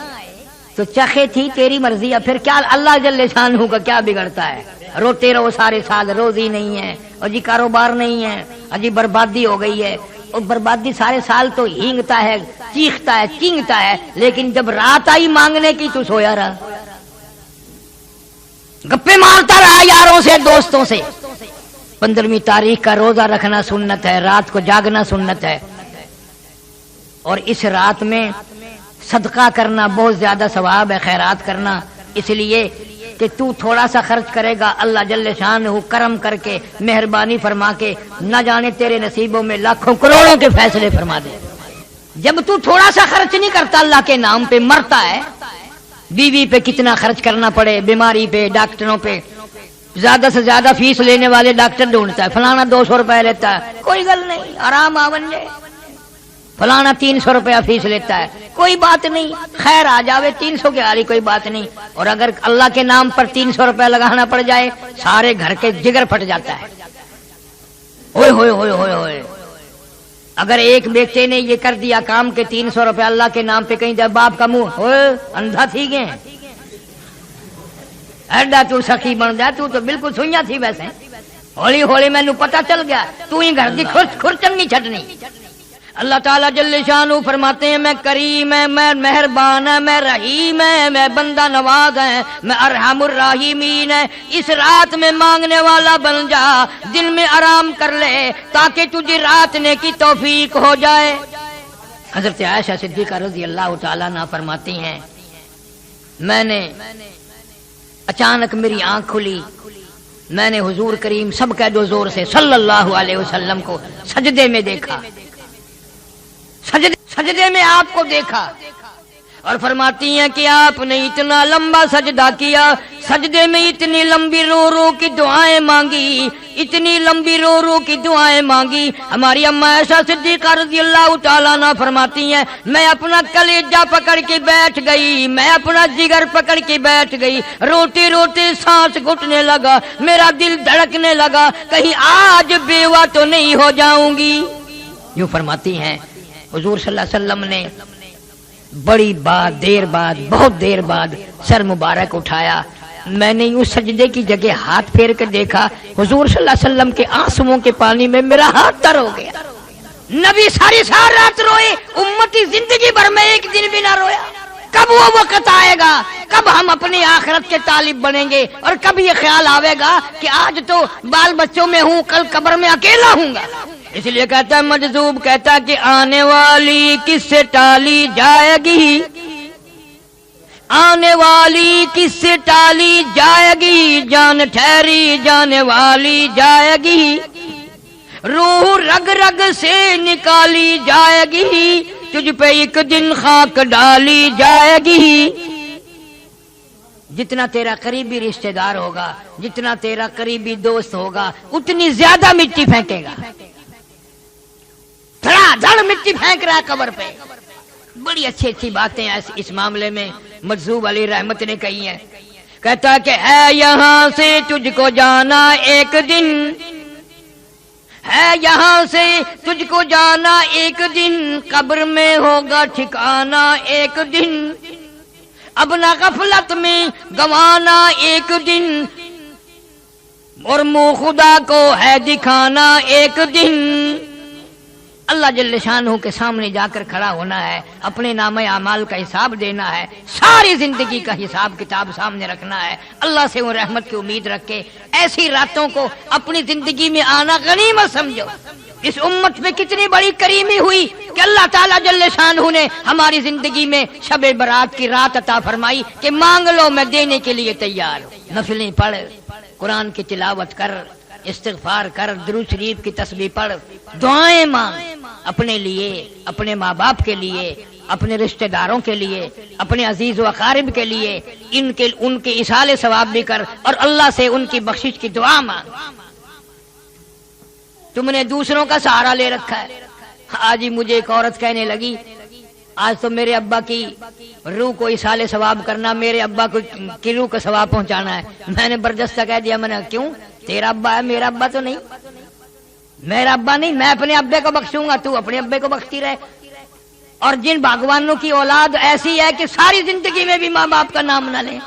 تو چخے تھی تیری مرضی ہے، پھر کیا اللہ جل شانہ کا کیا بگڑتا ہے؟ روتے رہو سارے سال، روزی نہیں ہے اور جی کاروبار نہیں ہے، اجی بربادی ہو گئی ہے، اور بربادی سارے سال تو ہینگتا ہے، چیختا ہے، چینگتا ہے، لیکن جب رات آئی مانگنے کی تو سویا رہا، گپے مارتا رہا یاروں سے، دوستوں سے۔ 15ویں تاریخ کا روزہ رکھنا سنت ہے، رات کو جاگنا سنت ہے، اور اس رات میں صدقہ کرنا بہت زیادہ ثواب ہے، خیرات کرنا، اس لیے کہ تو تھوڑا سا خرچ کرے گا، اللہ جل شانہ کرم کر کے مہربانی فرما کے نہ جانے تیرے نصیبوں میں لاکھوں کروڑوں کے فیصلے فرما دے۔ جب تو تھوڑا سا خرچ نہیں کرتا اللہ کے نام پہ، مرتا ہے، بیوی پہ کتنا خرچ کرنا پڑے، بیماری پہ، ڈاکٹروں پہ، زیادہ سے زیادہ فیس لینے والے ڈاکٹر ڈھونڈتا ہے، فلانا 200 روپے لیتا ہے، کوئی گل نہیں، آرام آون جائے، فلانا 300 روپیہ فیس لیتا ہے، کوئی بات نہیں، خیر آ جاوے، 300 کے آری کوئی بات نہیں۔ اور اگر اللہ کے نام پر 300 روپے لگانا پڑ جائے، سارے گھر کے جگر پھٹ جاتا ہے، ہوئے ہوئے ہوئے ہوئے ہوئے۔ اگر ایک بیٹے نے یہ کر دیا کام کہ 300 روپے اللہ کے نام پہ کہیں جائے، باپ کا منہ ہوئے اندھا تھی گئے، ایڈا تو سخی بن جائے، تو بالکل سوئیاں تھی ویسے، ہولی ہولی میں نو پتہ چل گیا، تو ہی گھر دی کھرچن نہیں چھٹنی۔ اللہ تعالیٰ جل شانہ فرماتے ہیں میں کریم ہے، میں مہربان ہے، میں رحیم ہے، میں بندہ نواز ہے، میں ارحم الراحمین ہے۔ اس رات میں مانگنے والا بن جا، دن میں آرام کر لے تاکہ تجھے رات نے کی توفیق ہو جائے۔ حضرت عائشہ صدیقہ رضی اللہ تعالیٰ عنہا فرماتی ہیں میں نے اچانک میری آنکھ کھلی، میں نے حضور کریم سب کہہ دو زور سے صلی اللہ علیہ وسلم کو سجدے میں دیکھا، سجدے میں آپ کو دیکھا، اور فرماتی ہیں کہ آپ نے اتنا لمبا سجدہ کیا، سجدے میں اتنی لمبی رو رو کی دعائیں مانگی، اتنی لمبی رو رو کی دعائیں مانگی۔ ہماری اماں عائشہ صدیقہ رضی اللہ تعالیٰ عنہ فرماتی ہیں میں اپنا کلیجہ پکڑ کے بیٹھ گئی، میں اپنا جگر پکڑ کے بیٹھ گئی، روتے روتے سانس گھٹنے لگا، میرا دل دھڑکنے لگا، کہیں آج بیوہ تو نہیں ہو جاؤں گی۔ یوں فرماتی ہیں حضور صلی اللہ علیہ وسلم نے بڑی بہت دیر بعد سر مبارک اٹھایا، میں نے یوں سجدے کی جگہ ہاتھ پھیر کر دیکھا، حضور صلی اللہ علیہ وسلم کے آنسوؤں کے پانی میں میرا ہاتھ تر ہو گیا۔ نبی ساری رات روئے، امتی زندگی بھر میں ایک دن بھی نہ رویا۔ کب وہ وقت آئے گا، کب ہم اپنی آخرت کے طالب بنیں گے، اور کب یہ خیال آئے گا کہ آج تو بال بچوں میں ہوں، کل قبر میں اکیلا ہوں گا۔ اس لیے کہتا ہے مجذوب کہتا کہ آنے والی کس سے ٹالی جائے گی، آنے والی کس سے ٹالی جائے گی، جان ٹھہری جانے والی جائے گی، روح رگ رگ سے نکالی جائے گی، تجھ پہ ایک دن خاک ڈالی جائے گی۔ جتنا تیرا قریبی رشتہ دار ہوگا، جتنا تیرا قریبی دوست ہوگا، اتنی زیادہ مٹی پھینکے گا، دھڑا دھڑ مٹی پھینک رہا ہے قبر پہ۔ بڑی اچھی اچھی باتیں اس معاملے میں مجذوب علی رحمت نے کہی ہیں، کہتا کہ ہے یہاں سے تجھ کو جانا ایک دن، ہے یہاں سے تجھ کو جانا ایک دن، قبر میں ہوگا ٹھکانا ایک دن، اب نہ غفلت میں گوانا ایک دن، اور منہ خدا کو ہے دکھانا ایک دن۔ اللہ جل شانہ کے سامنے جا کر کھڑا ہونا ہے، اپنے نامہ اعمال کا حساب دینا ہے، ساری زندگی کا حساب کتاب سامنے رکھنا ہے، اللہ سے وہ رحمت کی امید رکھ کے ایسی راتوں کو اپنی زندگی میں آنا غنیمت سمجھو۔ اس امت میں کتنی بڑی کریمی ہوئی کہ اللہ تعالیٰ جل شانہ نے ہماری زندگی میں شب برات کی رات عطا فرمائی کہ مانگ لو میں دینے کے لیے تیار ہوں۔ نفلیں پڑھ، قرآن کی تلاوت کر، استغفار کر، درود شریف کی تسبیح پڑھ، دعائیں مانگ، اپنے لیے، اپنے ماں باپ کے لیے، اپنے رشتہ داروں کے لیے، اپنے عزیز و اقارب کے لیے، ان کے ایصال ثواب بھی کر، اور اللہ سے ان کی بخشش کی دعا مانگ۔ تم نے دوسروں کا سہارا لے رکھا ہے۔ آج ہی مجھے ایک عورت کہنے لگی آج تو میرے ابا کی روح کو اصالے ثواب کرنا، میرے ابا کو کی روح کا ثواب پہنچانا ہے۔ میں نے بردستہ کہہ دیا، میں نے کیوں؟ تیرا ابا ہے، میرا ابا تو نہیں، میرا ابا نہیں، میں اپنے ابے کو بخشوں گا، تو اپنے ابے کو بخشتی رہے۔ اور جن باغوانوں کی اولاد ایسی ہے کہ ساری زندگی میں بھی ماں باپ کا نام نہ لیں،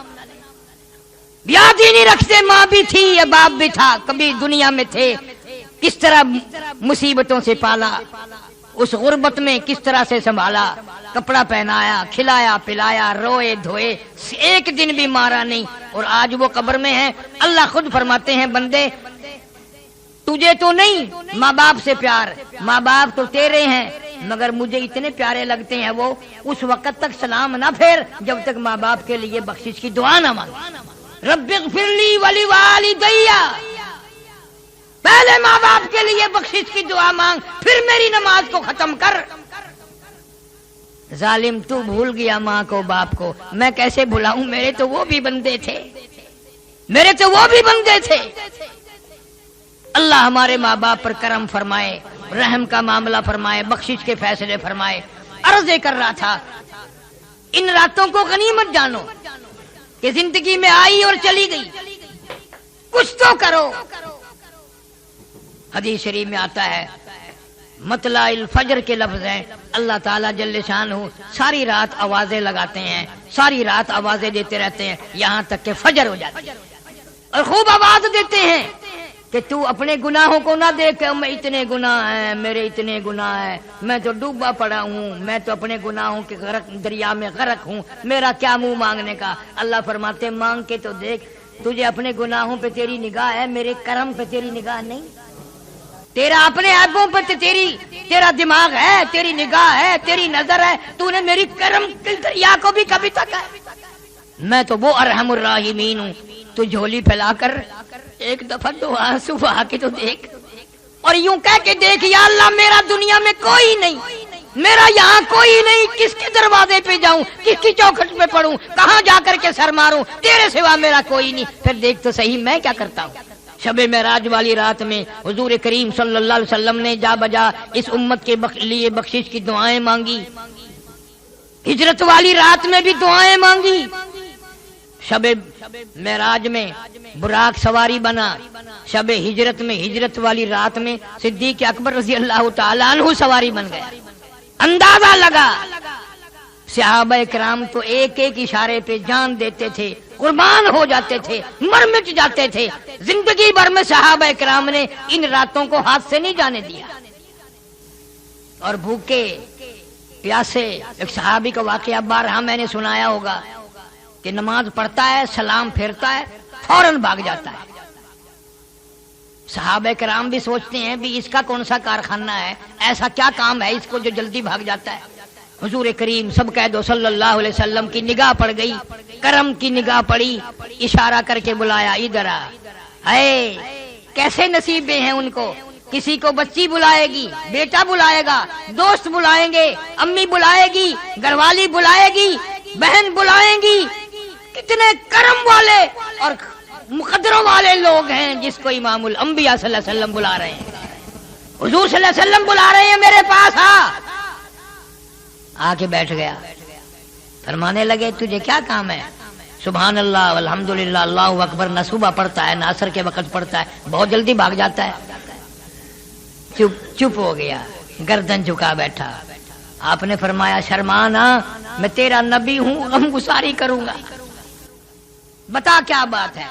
یاد ہی نہیں رکھتے ماں بھی تھی یا باپ بھی تھا، کبھی دنیا میں تھے، کس طرح مصیبتوں سے پالا، اس غربت میں کس طرح سے سنبھالا، کپڑا پہنایا، کھلایا پلایا، روئے دھوئے، ایک دن بھی مارا نہیں، اور آج وہ قبر میں ہیں۔ اللہ خود فرماتے ہیں بندے تجھے تو نہیں ماں باپ سے پیار، ماں باپ تو تیرے ہیں مگر مجھے اتنے پیارے لگتے ہیں وہ، اس وقت تک سلام نہ پھیر جب تک ماں باپ کے لیے بخشش کی دعا نہ مانگ۔ رب اغفر لی ولوالدی، پہلے ماں باپ کے لیے بخشش کی دعا مانگ، پھر میری نماز کو ختم کر۔ ظالم تو بھول گیا ماں کو باپ کو، میں کیسے بھلاؤں؟ میرے تو وہ بھی بندے تھے، میرے تو وہ بھی بندے تھے۔ اللہ ہمارے ماں باپ پر کرم فرمائے، رحم کا معاملہ فرمائے، بخشش کے فیصلے فرمائے۔ عرض کر رہا تھا ان راتوں کو غنیمت جانو کہ زندگی میں آئی اور چلی گئی، کچھ تو کرو۔ حدیث شریف میں آتا ہے مطلع الفجر کے لفظ ہیں، اللہ تعالیٰ جل شانہ ساری رات آوازیں لگاتے ہیں، ساری رات آوازیں دیتے رہتے ہیں یہاں تک کہ فجر ہو جاتی ہے، اور خوب آواز دیتے ہیں کہ تو اپنے گناہوں کو نہ دیکھ، میں اتنے گناہ ہیں، میرے اتنے گناہ ہیں، میں تو ڈوبا پڑا ہوں، میں تو اپنے گناہوں کے غرق دریا میں غرق ہوں، میرا کیا منہ مانگنے کا۔ اللہ فرماتے مانگ کے تو دیکھ، تجھے اپنے گناہوں پہ تیری نگاہ ہے، میرے کرم پہ تیری نگاہ نہیں، تیرا اپنے عیبوں پہ تیرا دماغ ہے، تیری نگاہ ہے، تیری نظر ہے، تو نے میری کرم کے دریا کو بھی کبھی تک ہے۔ میں تو وہ ارحم الراحمین ہوں، تو جھولی پھیلا کر ایک دفعہ دو آنسو بہا کے تو دیکھ، اور یوں کہہ کے دیکھ یا اللہ میرا دنیا میں کوئی نہیں، میرا یہاں کوئی نہیں، کس کے دروازے پہ جاؤں، کس کی چوکھٹ پہ پڑھوں، کہاں جا کر کے سر ماروں، تیرے سوا میرا کوئی نہیں۔ پھر دیکھ تو صحیح میں کیا کرتا ہوں۔ شب معراج والی رات میں حضور کریم صلی اللہ علیہ وسلم نے جا بجا اس امت کے لیے بخشش کی دعائیں مانگی، ہجرت والی رات میں بھی دعائیں مانگی، شب معراج میں براق سواری بنا، شب ہجرت میں ہجرت والی رات میں صدیق اکبر رضی اللہ تعالیٰ عنہ سواری بن گیا۔ اندازہ لگا صحابہ کرام تو ایک ایک اشارے پہ جان دیتے تھے، قربان ہو جاتے تھے، مر مٹ جاتے تھے۔ زندگی بھر میں صحابہ کرام نے ان راتوں کو ہاتھ سے نہیں جانے دیا، اور بھوکے پیاسے۔ ایک صحابی کا واقعہ بارہا میں نے سنایا ہوگا کہ نماز پڑھتا ہے، سلام پھیرتا ہے، فوراً بھاگ جاتا ہے۔ صحابہ کرام بھی سوچتے ہیں بھی اس کا کون سا کارخانہ ہے، ایسا کیا کام ہے اس کو جو جلدی بھاگ جاتا ہے۔ حضور کریم سب کہہ دو صلی اللہ علیہ وسلم کی نگاہ پڑ گئی، کرم کی نگاہ پڑی، اشارہ کر کے بلایا ادھر آ۔ اے کیسے نصیبیں ہیں ان کو، کسی کو بچی بلائے گی، بیٹا بلائے گا، دوست بلائیں گے، امی بلائے گی، گھر والی بلائے گی، بہن بلائیں گی۔ کتنے کرم والے اور مقدروں والے لوگ ہیں جس کو امام الانبیاء صلی اللہ علیہ وسلم بلا رہے ہیں، حضور صلی اللہ علیہ وسلم بلا رہے ہیں میرے پاس آ کے بیٹھ گیا۔ فرمانے لگے تجھے کیا کام ہے؟ سبحان اللہ والحمدللہ اللہ اکبر نہ صبح پڑھتا ہے نہ عصر کے وقت پڑھتا ہے، بہت جلدی بھاگ جاتا ہے۔ چپ ہو گیا، گردن جھکا بیٹھا۔ آپ نے فرمایا شرمانا، میں تیرا نبی ہوں، غم گساری کروں گا، بتا کیا بات ہے۔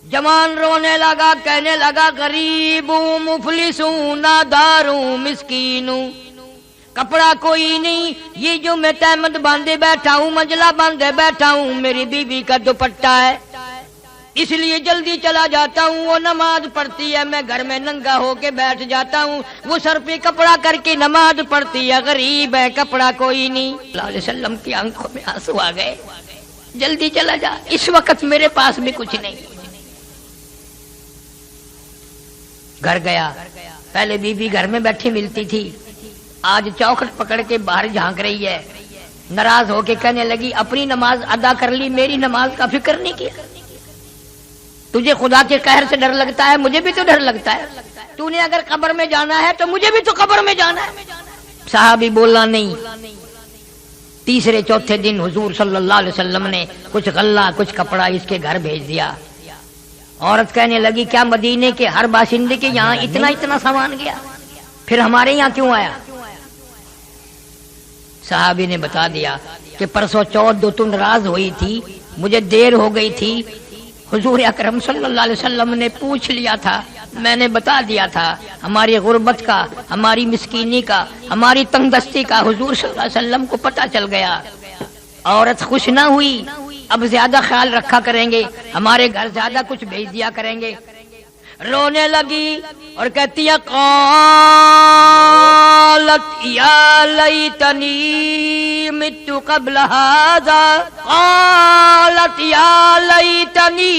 جوان رونے لگا، کہنے لگا غریب ہوں، مفلس ہوں، نادار ہوں، مسکین ہوں، کپڑا کوئی نہیں، یہ جو میں تہمت باندھے بیٹھا ہوں، منجلا باندھے بیٹھا ہوں، میری بیوی کا دوپٹہ ہے، اس لیے جلدی چلا جاتا ہوں، وہ نماز پڑھتی ہے، میں گھر میں ننگا ہو کے بیٹھ جاتا ہوں، وہ سر پہ کپڑا کر کے نماز پڑھتی ہے، غریب ہے، کپڑا کوئی نہیں۔ صلی اللہ علیہ وسلم کی آنکھوں میں آنسو آ گئے، جلدی چلا جا، اس وقت میرے پاس بھی کچھ نہیں۔ گھر گیا، پہلے بیوی گھر میں بیٹھی ملتی تھی، آج چوکھٹ پکڑ کے باہر جھانک رہی ہے، ناراض ہو کے کہنے لگی اپنی نماز ادا کر لی، میری نماز کا فکر نہیں کیا۔ تجھے خدا کے قہر سے ڈر لگتا ہے، مجھے بھی تو ڈر لگتا ہے، تو نے اگر قبر میں جانا ہے تو مجھے بھی تو قبر میں جانا ہے۔ صحابی بولا نہیں۔ تیسرے چوتھے دن حضور صلی اللہ علیہ وسلم نے کچھ غلہ کچھ کپڑا اس کے گھر بھیج دیا۔ عورت کہنے لگی کیا مدینے کے ہر باشندے کے یہاں اتنا اتنا سامان گیا، پھر ہمارے یہاں کیوں آیا؟ صحابی نے بتا دیا کہ پرسوں چوتھ دو تم ناراض ہوئی تھی، مجھے دیر ہو گئی تھی، حضور اکرم صلی اللہ علیہ وسلم نے پوچھ لیا تھا، میں نے بتا دیا تھا ہماری غربت کا، ہماری مسکینی کا، ہماری تنگ دستی کا حضور صلی اللہ علیہ وسلم کو پتہ چل گیا۔ عورت خوش نہ ہوئی، اب زیادہ خیال رکھا کریں گے، ہمارے گھر زیادہ کچھ بھیج دیا کریں گے۔ رونے لگی اور کہتی ہے قالت یا لیتنی مت قبل ھذا، قالت یا لیتنی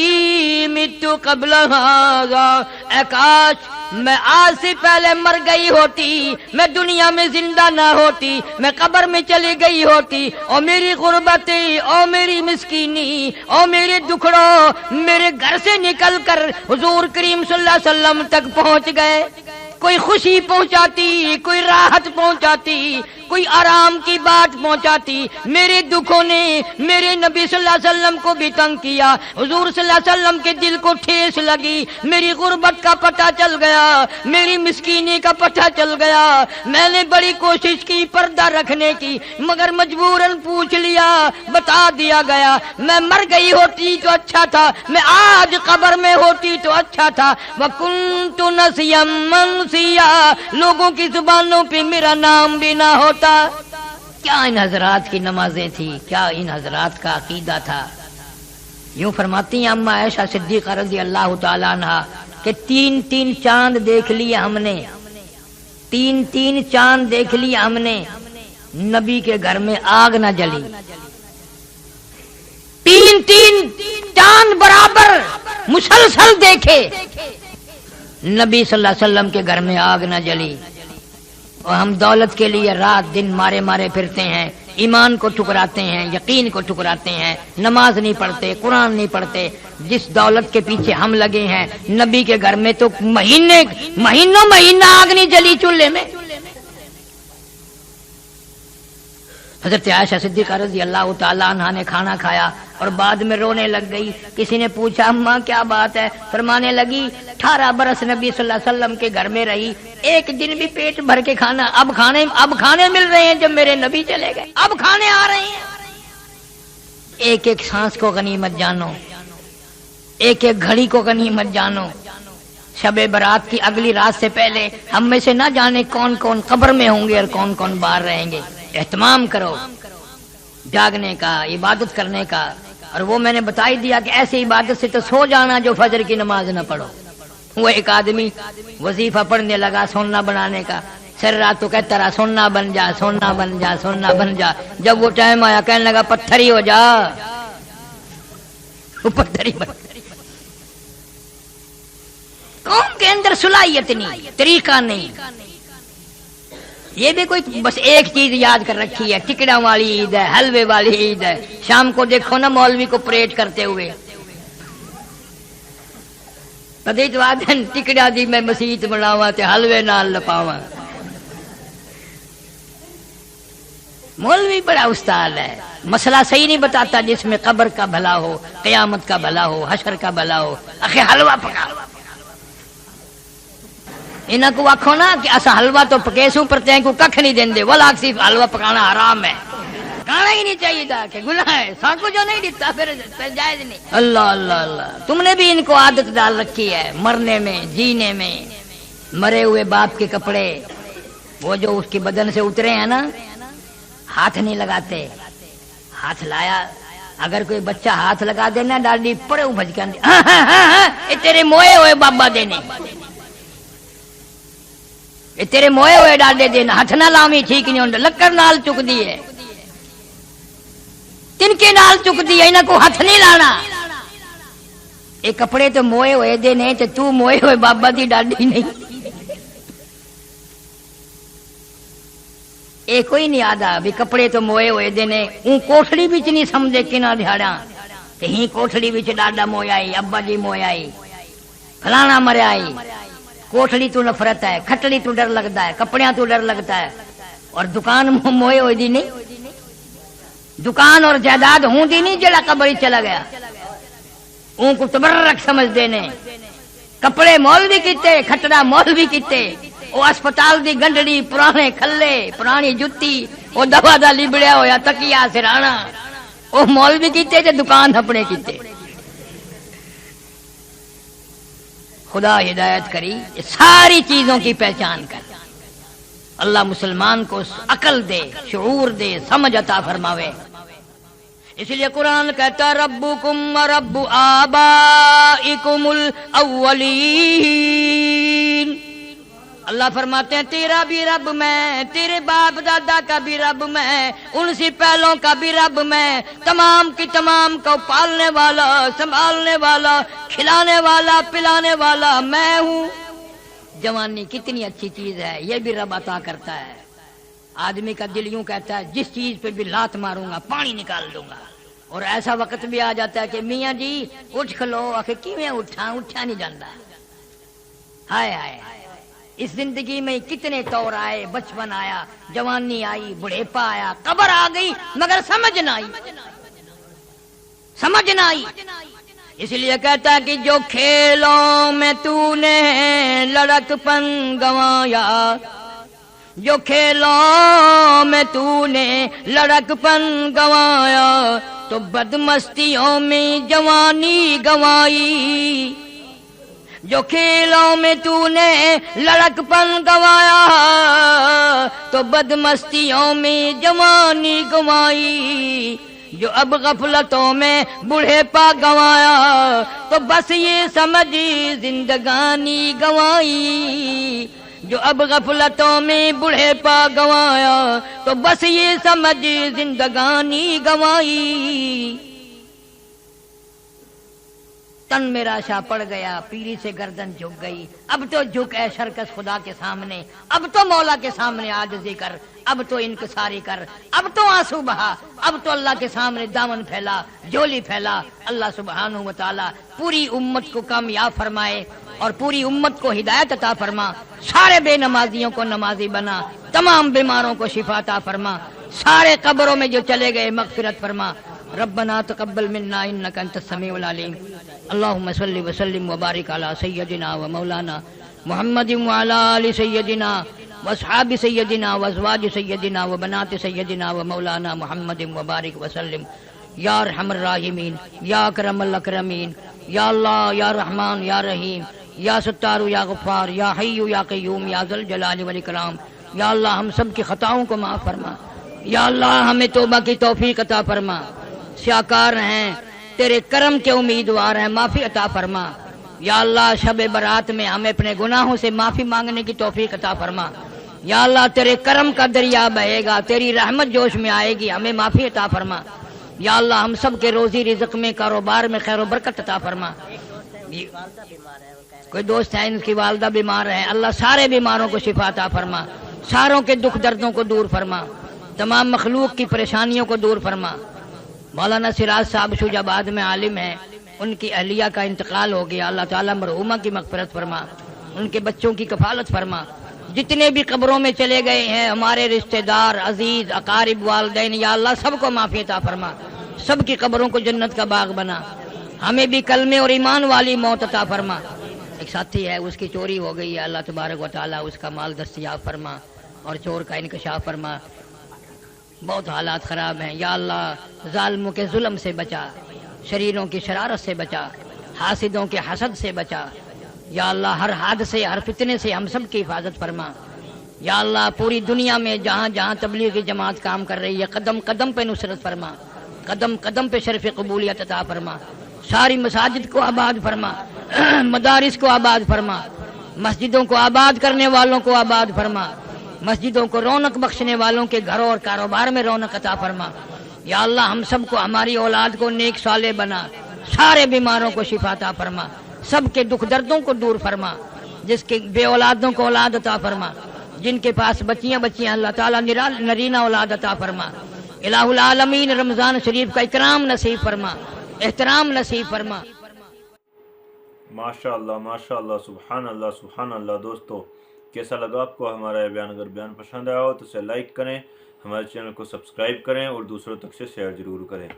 مت قبل ھذا، اے کاش میں آج سے پہلے مر گئی ہوتی، میں دنیا میں زندہ نہ ہوتی، میں قبر میں چلی گئی ہوتی، اور میری غربتی اور میری مسکینی اور میرے دکھڑوں میرے گھر سے نکل کر حضور کریم صلی اللہ علیہ وسلم تک پہنچ گئے۔ کوئی خوشی پہنچاتی، کوئی راحت پہنچاتی، کوئی آرام کی بات پہنچاتی، میرے دکھوں نے میرے نبی صلی اللہ علیہ وسلم کو بھی تنگ کیا، حضور صلی اللہ علیہ وسلم کے دل کو ٹھیس لگی، میری غربت کا پتہ چل گیا، میری مسکینی کا پتہ چل گیا، میں نے بڑی کوشش کی پردہ رکھنے کی، مگر مجبوراً پوچھ لیا، بتا دیا گیا، میں مر گئی ہوتی تو اچھا تھا، میں آج قبر میں ہوتی تو اچھا تھا، وَكُنْتُ نَسْيًا مَنْسِيًّا، لوگوں کی زبانوں پہ میرا نام بھی نہ ہوتا۔ کیا ان حضرات کی نمازیں تھی، کیا ان حضرات کا عقیدہ تھا۔ یوں فرماتی ہیں اما عائشہ صدیقہ رضی اللہ تعالیٰ عنہا کہ تین تین چاند دیکھ لیے ہم نے، تین تین چاند دیکھ لیے ہم نے، نبی کے گھر میں آگ نہ جلی۔ تین تین چاند برابر مسلسل دیکھے، نبی صلی اللہ علیہ وسلم کے گھر میں آگ نہ جلی، اور ہم دولت کے لیے رات دن مارے مارے پھرتے ہیں، ایمان کو ٹھکراتے ہیں، یقین کو ٹھکراتے ہیں، نماز نہیں پڑھتے، قرآن نہیں پڑھتے، جس دولت کے پیچھے ہم لگے ہیں، نبی کے گھر میں تو مہینہ آگ نہیں جلی چولہے میں۔ حضرت عائشہ صدیقہ رضی اللہ تعالیٰ عنہ نے کھانا کھایا اور بعد میں رونے لگ گئی۔ کسی نے پوچھا اماں کیا بات ہے؟ فرمانے لگی 18 برس نبی صلی اللہ علیہ وسلم کے گھر میں رہی، ایک دن بھی پیٹ بھر کے کھانا، اب کھانے مل رہے ہیں جب میرے نبی چلے گئے، اب کھانے آ رہے ہیں۔ ایک ایک سانس کو غنیمت جانو، ایک ایک گھڑی کو غنیمت جانو۔ شب برات کی اگلی رات سے پہلے ہم میں سے نہ جانے کون کون قبر میں ہوں گے اور کون کون باہر رہیں گے۔ اہتمام کرو جاگنے کا، عبادت کرنے کا، اور وہ میں نے بتا ہی دیا کہ ایسی عبادت سے تو سو جانا جو فجر کی نماز نہ پڑھو۔ وہ ایک آدمی وظیفہ پڑھنے لگا سونا بنانے کا، سر رات تو کہتا رہا سونا بن جا، سونا بن جا، سونا بن جا، جب وہ ٹائم آیا کہنے لگا پتھر ہی ہو جا، وہ پتھر ہی بن۔ قوم کے اندر صلاحیت نہیں، طریقہ نہیں۔ یہ بھی کوئی بس ایک چیز یاد کر رکھی ہے، ٹکڑا والی عید ہے، حلوے والی عید ہے۔ شام کو دیکھو نا مولوی کو پریڈ کرتے ہوئے، کدی تو آدھن ٹکڑا دی میں مسیت بناواں تے حلوے نال لپاواں۔ مولوی بڑا استاد ہے، مسئلہ صحیح نہیں بتاتا جس میں قبر کا بھلا ہو، قیامت کا بھلا ہو، حشر کا بھلا ہو۔ اخی حلوہ پکا، انہاں کو آکھو نا کہ اسا حلوہ تو پکیسوں پرتے ہیں کو ککھ نہیں دیندے، والا صرف حلوہ پکانا حرام ہے، کھانا ہی نہیں چاہیے تھا کہ گناہ ہے، سانکو جو نہیں دیتا پھر جائز نہیں۔ اللہ اللہ اللہ، تم نے بھی ان کو عادت ڈال رکھی ہے مرنے میں، جینے میں۔ مرے ہوئے باپ کے کپڑے وہ جو اس کے بدن سے اترے ہیں نا، ہاتھ نہیں لگاتے، ہاتھ لایا اگر کوئی بچہ ہاتھ لگا دینا ڈالی پڑے بھجکن یہ تیرے موئے ہوئے بابا دینے، یہ تیرے موئے ہوئے ڈالے دینا، ہاتھ نہ لامی ٹھیک نہیں ہوتا، لکڑ نال چک دی ہے، تن کے نال چک دی ہے، انہاں کو ہاتھ نہیں لانا۔ یہ کپڑے تو موئے ہوئے دینے تے تو موئے ہوئے بابا دی ڈاڈی نہیں۔ یہ کوئی نہیں آدھا بھی کپڑے تو موئے ہوئے دینے، اون کوٹھڑی بچ نہیں سمجھے کنا دھیاڑا کہ ہی کوٹھڑی بچ ڈاڈا مویا آئی، ابا جی مویا آئی، فلانا مریا آئی۔ کوٹڑی تو نفرت ہے، کھٹڑی تو ڈر لگتا ہے، کپڑیاں تو ڈر لگتا ہے، اور دکان موئے ہوئی دی نہیں، دکان اور جائیداد ہوں دی نہیں جڑا قبر چلا گیا، اون کو تبرک سمجھ دینے، کپڑے مول بھی کیتے، کھٹڑا مول بھی کیتے، وہ اسپتال دی گنڈڑی، پرانے کھلے، پرانی جتی، وہ دوا دا لبڑیا ہویا تکیا سرانا، وہ مول بھی کیتے تے دکان اپنے کیتے۔ خدا ہدایت کری، یہ ساری چیزوں کی پہچان کر، اللہ مسلمان کو عقل دے، شعور دے، سمجھ عطا فرماوے۔ اس لیے قرآن کہتا ربکم و رب آبائکم الاولین، اللہ فرماتے ہیں تیرا بھی رب میں، تیرے باپ دادا کا بھی رب میں، ان سے پہلوں کا بھی رب میں، تمام کی تمام کو پالنے والا، سنبھالنے والا، کھلانے والا، پلانے والا میں ہوں۔ جوانی کتنی اچھی چیز ہے، یہ بھی رب عطا کرتا ہے۔ آدمی کا دل یوں کہتا ہے جس چیز پہ بھی لات ماروں گا پانی نکال دوں گا، اور ایسا وقت بھی آ جاتا ہے کہ میاں جی اٹھ کھلو، آخر کیویں اٹھا نہیں جاتا۔ ہائے ہائے، اس زندگی میں کتنے طور آئے، بچپن آیا، جوانی آئی، بڑھیپا آیا، قبر آ گئی، مگر سمجھ نہ آئی، سمجھ نہ آئی۔ اس لیے کہتا ہے کہ جو کھیلوں میں تو نے لڑک پن گنوایا، جو کھیلوں میں تو نے لڑک پن گنوایا، تو بدمستیوں میں جوانی گنوائی، جو کھیلوں میں تو نے لڑک پن گنوایا، تو بدمستیوں میں جوانی گنوائی، جو اب غفلتوں میں بوڑھے پا گنوایا، تو بس یہ سمجھی زندگانی گنوائی، جو اب غفلتوں میں بوڑھے پا گنوایا، تو بس یہ سمجھی زندگانی گنوائی۔ تن میرا شاہ پڑ گیا، پیری سے گردن جھک گئی، اب تو جھک اے شرکس خدا کے سامنے، اب تو مولا کے سامنے عاجزی کر، اب تو انکساری کر، اب تو آنسو بہا، اب تو اللہ کے سامنے دامن پھیلا، جھولی پھیلا۔ اللہ سبحانہ و تعالی پوری امت کو کامیاب فرمائے اور پوری امت کو ہدایت عطا فرما، سارے بے نمازیوں کو نمازی بنا، تمام بیماروں کو شفا عطا فرما، سارے قبروں میں جو چلے گئے مغفرت فرما۔ ربنا تقبل منا انك انت السميع العليم، اللهم صل وسلم وبارك على سيدنا ومولانا محمد وعلى ال سيدنا واصحاب سيدنا وازواج سيدنا وبنات سيدنا ومولانا محمد وبارك وسلم یا ارحم الراحمین، یا اکرم الاکرمین، یا اللہ، یا رحمان، یا رحیم، یا ستار، یا غفار، یا حی، یا قیوم، یا ذل جلال والاکرام۔ یا اللہ ہم سب کی خطاؤں کو معاف فرما، یا اللہ ہمیں توبہ کی توفیق عطا فرما، سیاکار ہیں، تیرے کرم کے امیدوار ہیں، معافی عطا فرما۔ یا اللہ شب برات میں ہمیں اپنے گناہوں سے معافی مانگنے کی توفیق عطا فرما۔ یا اللہ تیرے کرم کا دریا بہے گا، تیری رحمت جوش میں آئے گی، ہمیں معافی عطا فرما۔ یا اللہ ہم سب کے روزی رزق میں، کاروبار میں خیر و برکت عطا فرما۔ کوئی دوست ہے ان کی والدہ بیمار ہے، اللہ سارے بیماروں کو شفا عطا فرما، ساروں کے دکھ دردوں کو دور فرما، تمام مخلوق کی پریشانیوں کو دور فرما۔ مولانا سراج صاحب شوج آباد میں عالم ہیں، ان کی اہلیہ کا انتقال ہو گیا، اللہ تعالیٰ مرحومہ کی مغفرت فرما، ان کے بچوں کی کفالت فرما۔ جتنے بھی قبروں میں چلے گئے ہیں ہمارے رشتہ دار، عزیز، اقارب، والدین، یا اللہ سب کو معافی عطا فرما، سب کی قبروں کو جنت کا باغ بنا، ہمیں بھی کلمے اور ایمان والی موت عطا فرما۔ ایک ساتھی ہے اس کی چوری ہو گئی ہے، اللہ تبارک و تعالیٰ اس کا مال دستیاب فرما اور چور کا انکشاف فرما۔ بہت حالات خراب ہیں، یا اللہ ظالموں کے ظلم سے بچا، شریروں کی شرارت سے بچا، حاسدوں کے حسد سے بچا۔ یا اللہ ہر حادثے، ہر فتنے سے ہم سب کی حفاظت فرما۔ یا اللہ پوری دنیا میں جہاں جہاں تبلیغی جماعت کام کر رہی ہے، قدم قدم پہ نصرت فرما، قدم قدم پہ شرف قبولیت عطا فرما، ساری مساجد کو آباد فرما، مدارس کو آباد فرما، مسجدوں کو آباد کرنے والوں کو آباد فرما، مسجدوں کو رونق بخشنے والوں کے گھروں اور کاروبار میں رونق عطا فرما۔ یا اللہ ہم سب کو، ہماری اولاد کو نیک صالح بنا، سارے بیماروں کو شفا عطا فرما، سب کے دکھ دردوں کو دور فرما، جس کے بے اولادوں کو اولاد عطا فرما، جن کے پاس بچیاں اللہ تعالیٰ نرینہ اولاد عطا فرما۔ الہ العالمین رمضان شریف کا اکرام نصیب فرما، احترام نصیب فرما۔ ماشاء اللہ، سبحان اللہ۔ دوستو، کیسا لگا آپ کو ہمارا یہ بیان؟ اگر بیان پسند آیا ہو تو اسے لائک کریں، ہمارے چینل کو سبسکرائب کریں اور دوسروں تک سے شیئر ضرور کریں۔